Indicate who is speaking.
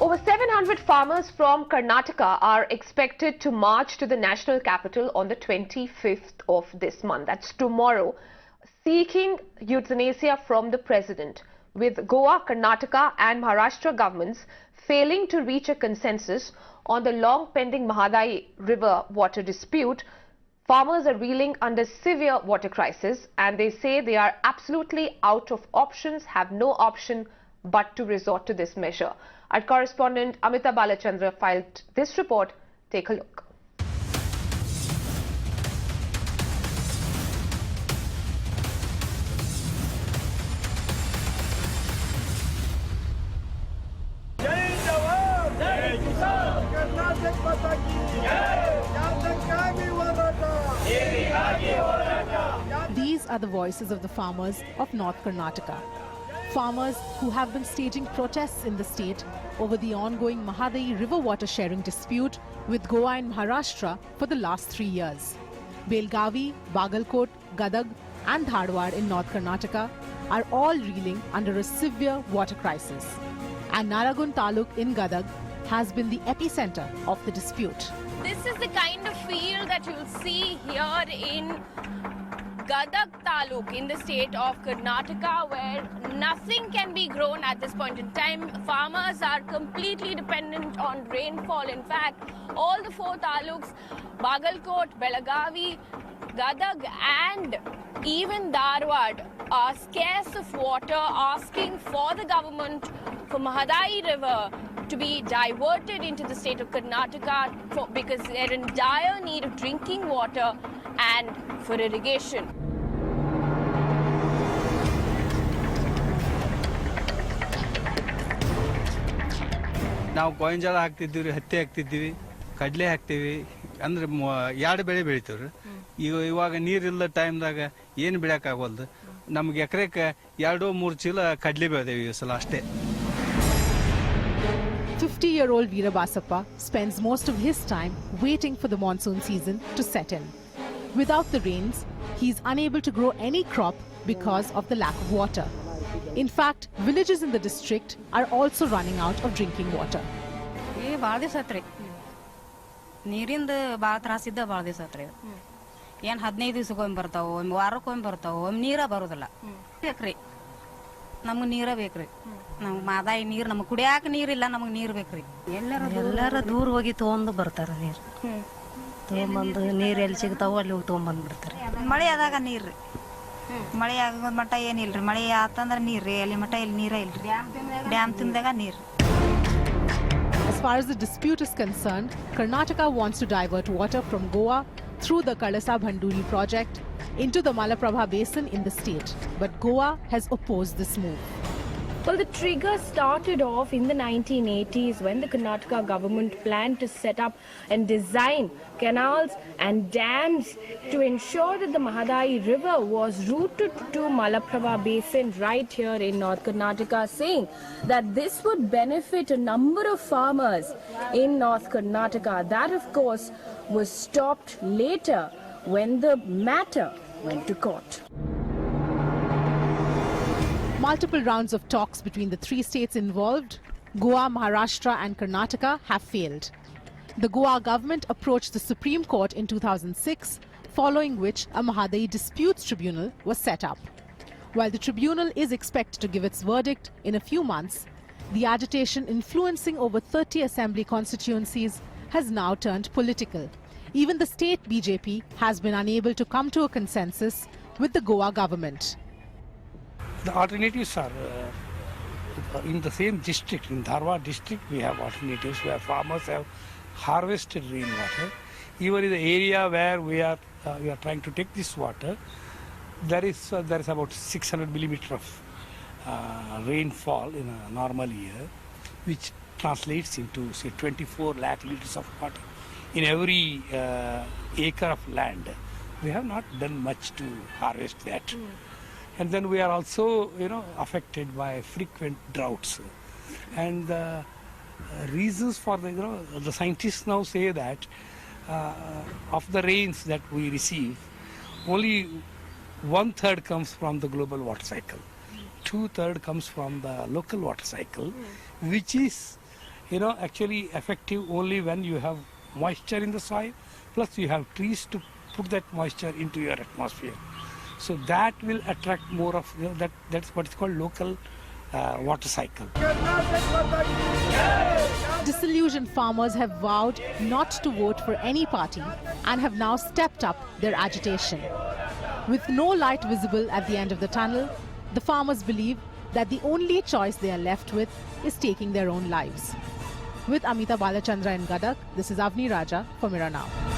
Speaker 1: Over 700 farmers from Karnataka are expected to march to the national capital on the 25th of this month. That's tomorrow, seeking euthanasia from the president, with Goa, Karnataka and Maharashtra governments failing to reach a consensus on the long-pending Mahadayi river water dispute. Farmers are reeling under severe water crisis, and they say they are absolutely out of options, have no option but to resort to this measure. Our correspondent Amita Balachandra filed this report. Take a look.
Speaker 2: These are the voices of the farmers of North Karnataka. Farmers who have been staging protests in the state over the ongoing Mahadayi river water sharing dispute with Goa and Maharashtra for the last 3 years. Belgavi, Bagalkot, Gadag and Dharwad in North Karnataka are all reeling under a severe water crisis. And Naragun Taluk in Gadag has been the epicenter of the dispute.
Speaker 3: This is the kind of field that you'll see here in Gadag Taluk in the state of Karnataka, where nothing can be grown at this point in time. Farmers are completely dependent on rainfall. In fact, all the 4 taluks, Bagalkot, Belagavi, Gadag and even Dharwad are scarce of water, asking for the government for Mahadayi river to be diverted into the state of Karnataka because they're in dire need of drinking water and for irrigation.
Speaker 4: ನಾವು ಗೋಂಜಾಳ ಹಾಕ್ತಿದ್ದೀವಿ, ಹತ್ತಿ ಹಾಕ್ತಿದ್ದೀವಿ, ಕಡಲೆ ಹಾಕ್ತೀವಿ, ಅಂದ್ರೆ 2 ಬೆಳೆ ಬೆಳಿತೀವ್ರಿ. ಇವಾಗ ನೀರಿಲ್ಲ ಟೈಮ್ದಾಗ ಏನು ಬೆಳೆಯೋಕ್ಕಾಗಲ್ದು. ನಮ್ಗೆ ಎಕರೆಕ್ಕೆ 2-3 ಚೀಲ ಕಡಲೆ ಬೆಳೆದೇವಿ ಈ ಸಲ ಅಷ್ಟೇ.
Speaker 2: 50-year-old Veerabasappa spends most of his time waiting for the monsoon season to set in. Without the rains, he is unable to grow any crop because of the lack of water. In fact, villages in the district are also running out of drinking water.
Speaker 5: ನೀರಿಂದ ಭಾಳ ತ್ರಾಸಿದ್ದ ಭಾಳ ದಿವಸ ಆತ್ರಿ. ಏನು 15 ದಿವಸಕ್ಕೊಮ್ಮೆ ಬರ್ತಾವೆ, ಒಮ್ಮೆ ವಾರಕ್ಕೊಮ್ಮೆ ಬರ್ತಾವೆ, ಒಮ್ಮೆ ನೀರ ಬರೋದಿಲ್ಲ. ಬೇಕ್ರಿ, ನಮ್ಗೆ ನೀರ ಬೇಕ್ರಿ. ನಮ್ಗೆ ಮಾದಾಯಿ ನೀರು, ನಮ್ಗೆ ಕುಡಿಯಾಕ ನೀರಿಲ್ಲ, ನಮಗೆ ನೀರು ಬೇಕ್ರಿ.
Speaker 6: ಎಲ್ಲಾರ ದೂರ ಹೋಗಿ ತೊಗೊಂಡು ಬರ್ತಾರೆ ನೀರು. ತೊಗೊಂಬಂದು ನೀರು ಎಲ್ಲಿ ಸಿಗ್ತಾವೋ ಅಲ್ಲಿ ಹೋಗಿ ತೊಗೊಂಬಂದು ಬಿಡ್ತಾರೆ.
Speaker 5: ಮಳೆ ಆದಾಗ ನೀರು ರೀ, ಮಳೆ ಆಗೋ ಮಟ್ಟ ಏನಿಲ್ರಿ. ಮಳೆ ಆತಂದ್ರೆ ನೀರು ರೀ, ಅಲ್ಲಿ ಮಟ್ಟ ಇಲ್ಲಿ ನೀರೇ ಇಲ್ರಿ. ಡ್ಯಾಮ್ ತುಂಬಿದಾಗ ನೀರು.
Speaker 2: As far as the dispute is concerned, Karnataka wants to divert water from Goa through the Kalasa-Bhanduri project into the Malaprabha basin in the state. But Goa has opposed this move.
Speaker 3: Well, the trigger started off in the 1980s when the Karnataka government planned to set up and design canals and dams to ensure that the Mahadayi river was routed to Malaprabha basin right here in North Karnataka, saying that this would benefit a number of farmers in North Karnataka. That, of course, was stopped later when the matter went to court.
Speaker 2: Multiple rounds of talks between the 3 states involved, Goa, Maharashtra and Karnataka, have failed. The Goa government approached the Supreme Court in 2006, following which a Mahadayi Disputes Tribunal was set up. While the tribunal is expected to give its verdict in a few months, the agitation influencing over 30 assembly constituencies has now turned political. Even the state BJP has been unable to come to a consensus with the Goa government.
Speaker 7: The alternatives are in the same district, in Dharwad district, we have alternatives where farmers have harvested rainwater. Even in the area where we are trying to take this water, there is about 600 millimeter of rainfall in a normal year, which translates into say 24 lakh liters of water in every acre of land. We have not done much to harvest that. And then we are also, affected by frequent droughts. And the reasons for the scientists now say that of the rains that we receive, only 1/3 comes from the global water cycle. 2/3 comes from the local water cycle, which is actually effective only when you have moisture in the soil, plus you have trees to put that moisture into your atmosphere. So that will attract more of that's what is called local water cycle.
Speaker 2: Disillusioned farmers have vowed not to vote for any party and have now stepped up their agitation. With no light visible at the end of the tunnel, the farmers believe that the only choice they are left with is taking their own lives. With Amita Balachandra in Gadak, this is Avni Raja for Mira Now.